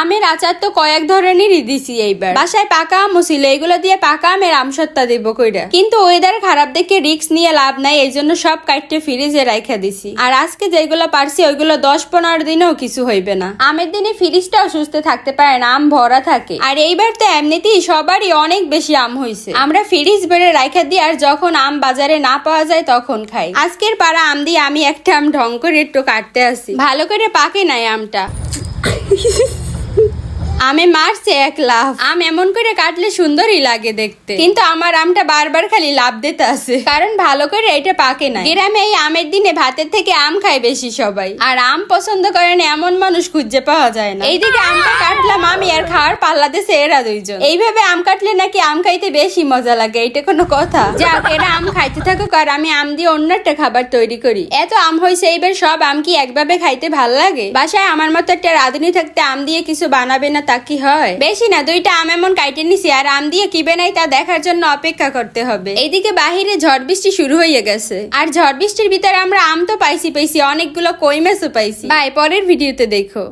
আমের আচার তো কয়েক ধরনেরই দিছি এইবার। বাসায় পাকা আমও ছিল, এগুলো দিয়ে পাকা আমের আমসত্তা দিব কইরা, কিন্তু ওয়েদার খারাপ দেখে রিস্ক নিয়ে লাভ নাই, এই জন্য সব কাটতে ফ্রিজে রাইখা দিছি। আর আজকে যেগুলো পারছি ওইগুলো 10-15 দিনেও কিছু হইবে না। আমের দিনে ফ্রিজটাও সুস্থ থাকতে পারে না, আম ভরা থাকে। আর এইবার তো এমনিতেই সবারই অনেক বেশি আম হইছে, আমরা ফ্রিজ বেড়ে রাইখা দিই, আর যখন আম বাজারে না পাওয়া যায় তখন খাই। আজকের পারা আম দিয়ে আমি একটা আম ঢং করে একটু কাটতে আসি, ভালো করে পাকে নাই আমটা। আমে মারছে এক লাফ। আম এমন করে কাটলে সুন্দরই লাগে দেখতে, কিন্তু আমার আমটা বারবার খালি লাভ দিতে আছে, কারণ ভালো করে এটা পাকে না। গ্রামে এই আমের দিনে ভাতের থেকে আম খায় বেশি সবাই, আর আম পছন্দ করে না এমন মানুষ খুঁজে পাওয়া যায় না। এইদিকে আমটা কাটলাম আমি, আর খাওয়ার পাল্লাতেছে এরা দুইজন। এইভাবে আম কাটলে নাকি আম খাইতে বেশি মজা লাগে, এইটা কোনো কথা? যাক, এরা আম খাইতে থাকুক আর আমি আম দিয়ে অন্য একটা খাবার তৈরি করি। এত আম হয়েছে, এইবার সব আম কি একভাবে খাইতে ভাল লাগে? বাসায় আমার মতো একটা রাঁধুনি থাকতে আম দিয়ে কিছু বানাবে না তা কি হয়? বেশি না, 2টা আম এমন কাইটে নিছি, আর আম দিয়ে কি বানাই তা দেখার জন্য অপেক্ষা করতে হবে। এইদিকে বাহিরে ঝড় বৃষ্টি শুরু হয়ে গেছে, আর ঝড় বৃষ্টির ভিতরে আমরা আম তো পাইছি অনেকগুলো, কই মাছও পাইছি। বাই, পরের ভিডিওতে দেখো।